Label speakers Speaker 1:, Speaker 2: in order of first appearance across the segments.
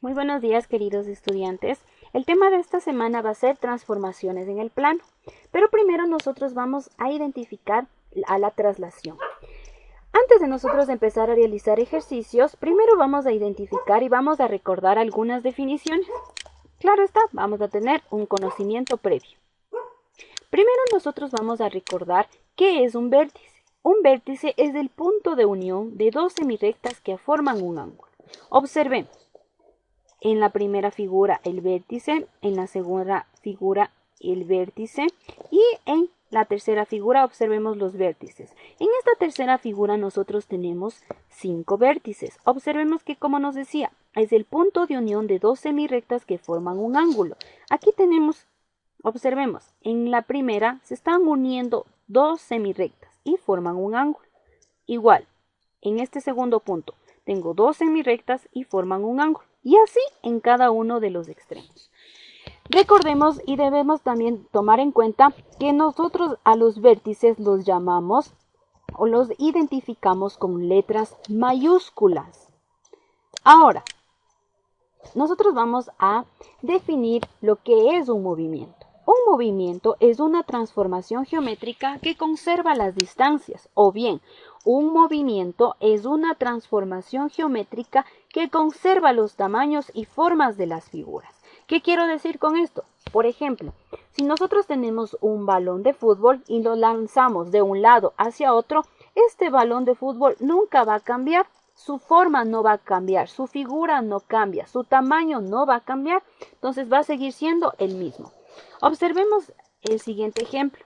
Speaker 1: Muy buenos días, queridos estudiantes. El tema de esta semana va a ser transformaciones en el plano, pero primero nosotros vamos a identificar a la traslación. Antes de nosotros empezar a realizar ejercicios, primero vamos a identificar y vamos a recordar algunas definiciones. Claro está, vamos a tener un conocimiento previo. Primero nosotros vamos a recordar qué es un vértice. Un vértice es el punto de unión de dos semirrectas que forman un ángulo. Observemos. En la primera figura el vértice, en la segunda figura el vértice y en la tercera figura observemos los vértices. En esta tercera figura nosotros tenemos 5 vértices. Observemos que, como nos decía, es el punto de unión de dos semirrectas que forman un ángulo. Aquí tenemos, observemos, en la primera se están uniendo dos semirrectas y forman un ángulo. Igual, en este segundo punto tengo dos semirrectas y forman un ángulo. Y así en cada uno de los extremos. Recordemos y debemos también tomar en cuenta que nosotros a los vértices los llamamos o los identificamos con letras mayúsculas. Ahora, nosotros vamos a definir lo que es un movimiento. Un movimiento es una transformación geométrica que conserva las distancias, o bien, un movimiento es una transformación geométrica que conserva los tamaños y formas de las figuras. ¿Qué quiero decir con esto? Por ejemplo, si nosotros tenemos un balón de fútbol y lo lanzamos de un lado hacia otro, este balón de fútbol nunca va a cambiar. Su forma no va a cambiar, su figura no cambia, su tamaño no va a cambiar, entonces va a seguir siendo el mismo. Observemos el siguiente ejemplo.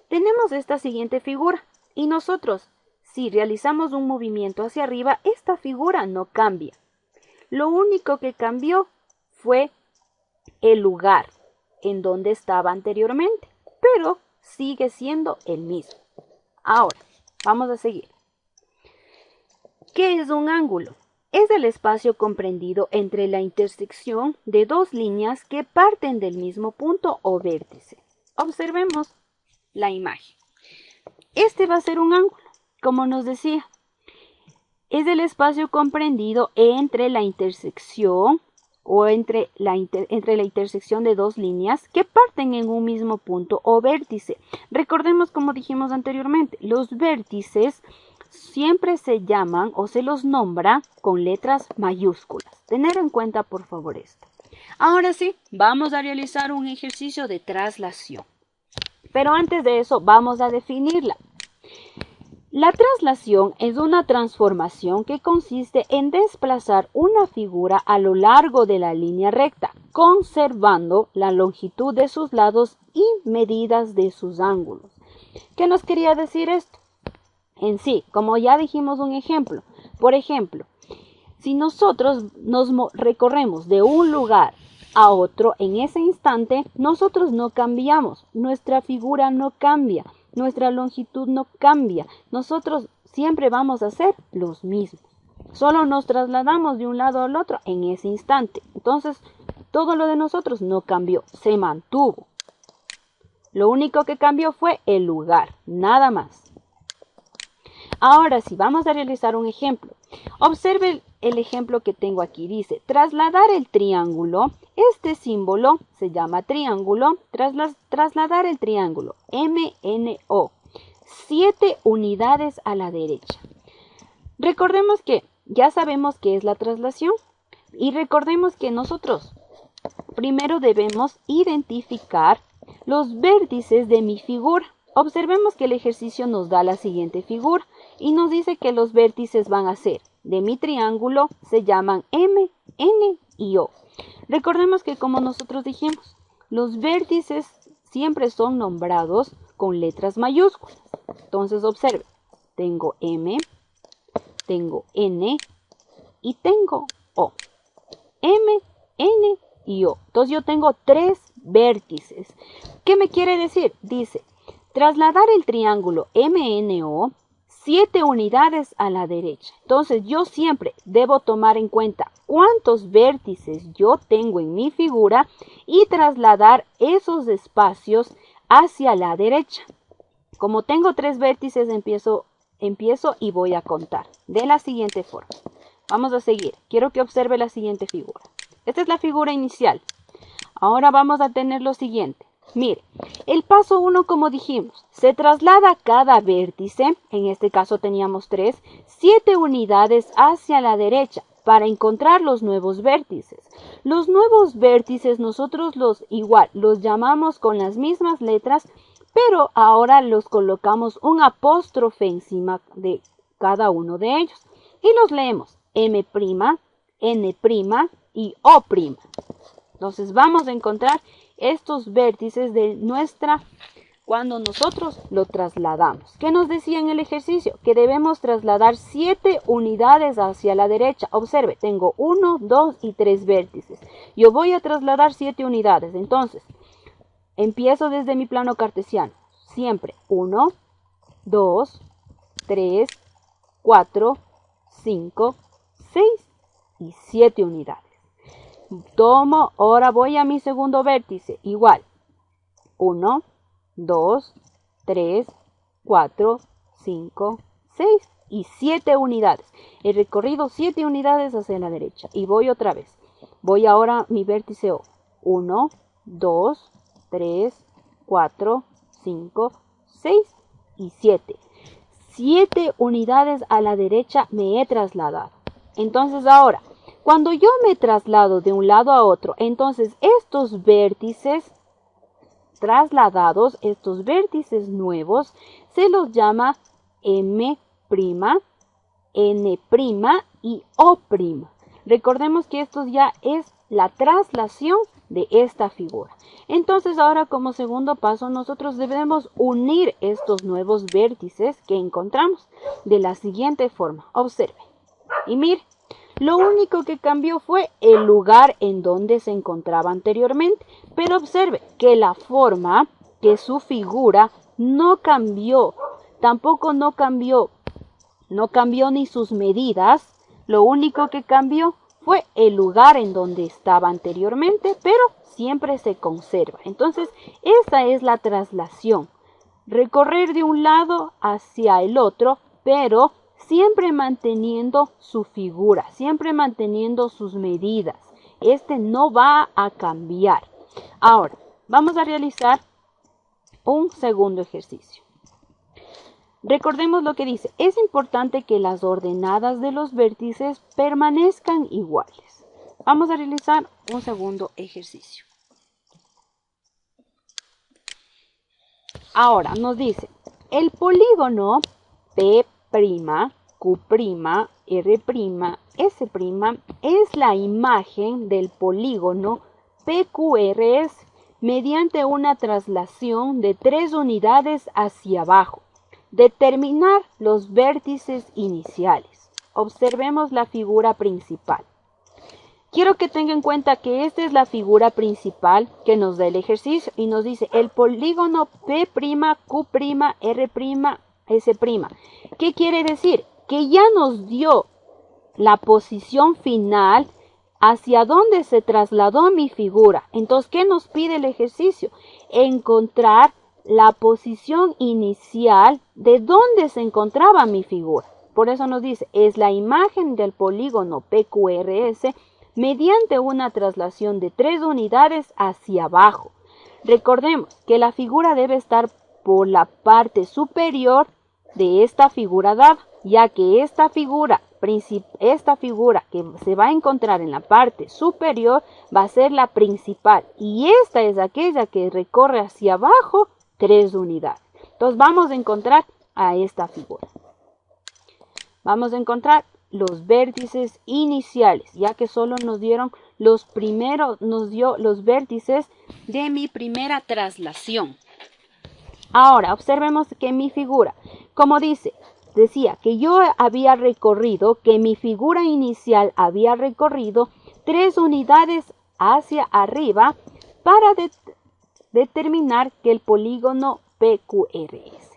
Speaker 1: Tenemos esta siguiente figura y nosotros, si realizamos un movimiento hacia arriba, esta figura no cambia. Lo único que cambió fue el lugar en donde estaba anteriormente, pero sigue siendo el mismo. Ahora, vamos a seguir. ¿Qué es un ángulo? Es el espacio comprendido entre la intersección de dos líneas que parten del mismo punto o vértice. Observemos la imagen. Este va a ser un ángulo, como nos decía. Es el espacio comprendido entre la intersección o entre la intersección de dos líneas que parten en un mismo punto o vértice. Recordemos, como dijimos anteriormente, los vértices siempre se llaman o se los nombra con letras mayúsculas. Tener en cuenta, por favor, esto. Ahora sí, vamos a realizar un ejercicio de traslación. Pero antes de eso, vamos a definirla. La traslación es una transformación que consiste en desplazar una figura a lo largo de la línea recta, conservando la longitud de sus lados y medidas de sus ángulos. ¿Qué nos quería decir esto? En sí, como ya dijimos un ejemplo, por ejemplo, si nosotros nos recorremos de un lugar a otro en ese instante, nosotros no cambiamos, nuestra figura no cambia, nuestra longitud no cambia, nosotros siempre vamos a ser los mismos. Solo nos trasladamos de un lado al otro en ese instante. Entonces, todo lo de nosotros no cambió, se mantuvo. Lo único que cambió fue el lugar, nada más. Ahora sí, vamos a realizar un ejemplo. Observe el ejemplo que tengo aquí. Dice, trasladar el triángulo. Este símbolo se llama triángulo. Trasladar el triángulo. MNO. 7 unidades a la derecha. Recordemos que ya sabemos qué es la traslación. Y recordemos que nosotros primero debemos identificar los vértices de mi figura. Observemos que el ejercicio nos da la siguiente figura y nos dice que los vértices van a ser de mi triángulo, se llaman M, N y O. Recordemos que, como nosotros dijimos, los vértices siempre son nombrados con letras mayúsculas. Entonces observe, tengo M, tengo N y tengo O. M, N y O. Entonces yo tengo 3 vértices. ¿Qué me quiere decir? Dice, trasladar el triángulo MNO 7 unidades a la derecha. Entonces yo siempre debo tomar en cuenta cuántos vértices yo tengo en mi figura y trasladar esos espacios hacia la derecha. Como tengo 3 vértices, empiezo y voy a contar de la siguiente forma. Vamos a seguir. Quiero que observe la siguiente figura. esta es la figura inicial. Ahora vamos a tener lo siguiente. Mire, el paso 1, como dijimos, se traslada cada vértice, en este caso teníamos 3, 7 unidades hacia la derecha para encontrar los nuevos vértices. Los nuevos vértices nosotros los llamamos con las mismas letras, pero ahora los colocamos un apóstrofe encima de cada uno de ellos y los leemos M', N' y O'. Entonces vamos a encontrar estos vértices de cuando nosotros lo trasladamos. ¿Qué nos decía en el ejercicio? Que debemos trasladar 7 unidades hacia la derecha. Observe, tengo 1, 2 y 3 vértices. Yo voy a trasladar 7 unidades. Entonces, empiezo desde mi plano cartesiano. Siempre 1, 2, 3, 4, 5, 6 y 7 unidades. Tomo, ahora voy a mi segundo vértice, igual, 1, 2, 3, 4, 5, 6 y 7 unidades. He recorrido 7 unidades hacia la derecha y voy otra vez. Voy ahora a mi vértice O, 1, 2, 3, 4, 5, 6 y 7. 7 unidades a la derecha me he trasladado. Entonces ahora, cuando yo me traslado de un lado a otro, entonces estos vértices trasladados, estos vértices nuevos, se los llama M', N' y O'. Recordemos que esto ya es la traslación de esta figura. Entonces ahora como segundo paso nosotros debemos unir estos nuevos vértices que encontramos de la siguiente forma. Observe y mire. Lo único que cambió fue el lugar en donde se encontraba anteriormente. Pero observe que la forma, que su figura no cambió. Tampoco no cambió ni sus medidas. Lo único que cambió fue el lugar en donde estaba anteriormente, pero siempre se conserva. Entonces, esa es la traslación. Recorrer de un lado hacia el otro, pero siempre manteniendo su figura, siempre manteniendo sus medidas. Este no va a cambiar. Ahora, vamos a realizar un segundo ejercicio. Recordemos lo que dice. Es importante que las ordenadas de los vértices permanezcan iguales. Vamos a realizar un segundo ejercicio. Ahora nos dice, el polígono P', Q', R', S' es la imagen del polígono PQRS mediante una traslación de 3 unidades hacia abajo. Determinar los vértices iniciales. Observemos la figura principal. Quiero que tenga en cuenta que esta es la figura principal que nos da el ejercicio y nos dice el polígono P', Q', R', S'. ¿Qué quiere decir? Que ya nos dio la posición final hacia dónde se trasladó mi figura. Entonces, ¿qué nos pide el ejercicio? Encontrar la posición inicial de dónde se encontraba mi figura. Por eso nos dice, es la imagen del polígono PQRS mediante una traslación de 3 unidades hacia abajo. Recordemos que la figura debe estar por la parte superior de esta figura dada, ya que esta figura que se va a encontrar en la parte superior va a ser la principal y esta es aquella que recorre hacia abajo 3 unidades. Entonces vamos a encontrar a esta figura. Vamos a encontrar los vértices iniciales, ya que solo nos dio los vértices de mi primera traslación. Ahora observemos que mi figura, como decía que yo había recorrido, que mi figura inicial había recorrido 3 unidades hacia arriba para determinar que el polígono PQRS.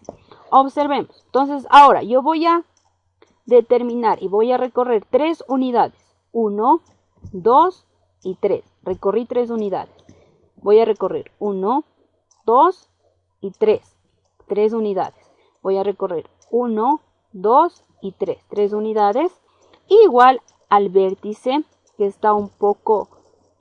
Speaker 1: Observemos. Entonces ahora yo voy a determinar y voy a recorrer 3 unidades. 1, 2 y 3. Recorrí 3 unidades. Voy a recorrer 1, 2 y 3. 3 unidades. Voy a recorrer 1, 2 y 3. 3 unidades. Igual al vértice que está un poco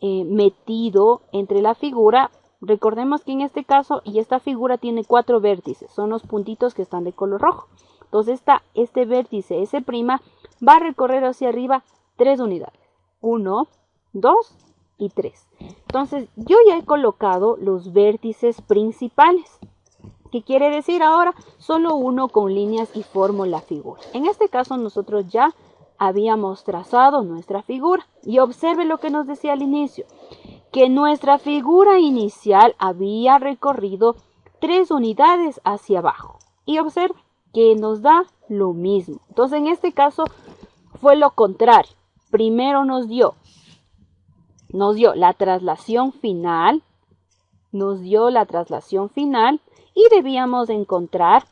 Speaker 1: metido entre la figura. Recordemos que en este caso, y esta figura tiene 4 vértices, son los puntitos que están de color rojo. Entonces este vértice S' va a recorrer hacia arriba 3 unidades. 1, 2 y 3. Entonces yo ya he colocado los vértices principales. ¿Qué quiere decir ahora? Solo uno con líneas y formo la figura. En este caso nosotros ya habíamos trazado nuestra figura. Y observe lo que nos decía al inicio, que nuestra figura inicial había recorrido 3 unidades hacia abajo. Y observe que nos da lo mismo. Entonces en este caso fue lo contrario. Primero nos dio la traslación final, y debíamos encontrar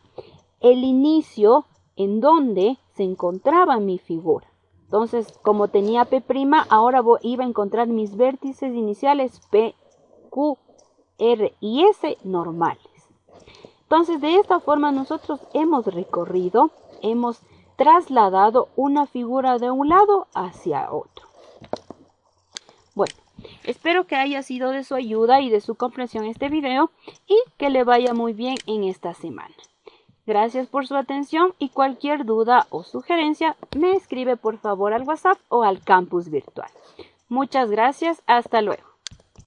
Speaker 1: el inicio en donde se encontraba mi figura. Entonces, como tenía P', ahora iba a encontrar mis vértices iniciales P, Q, R y S normales. Entonces, de esta forma nosotros hemos trasladado una figura de un lado hacia otro. Bueno, espero que haya sido de su ayuda y de su comprensión este video y que le vaya muy bien en esta semana. Gracias por su atención y cualquier duda o sugerencia me escribe por favor al WhatsApp o al campus virtual. Muchas gracias, hasta luego.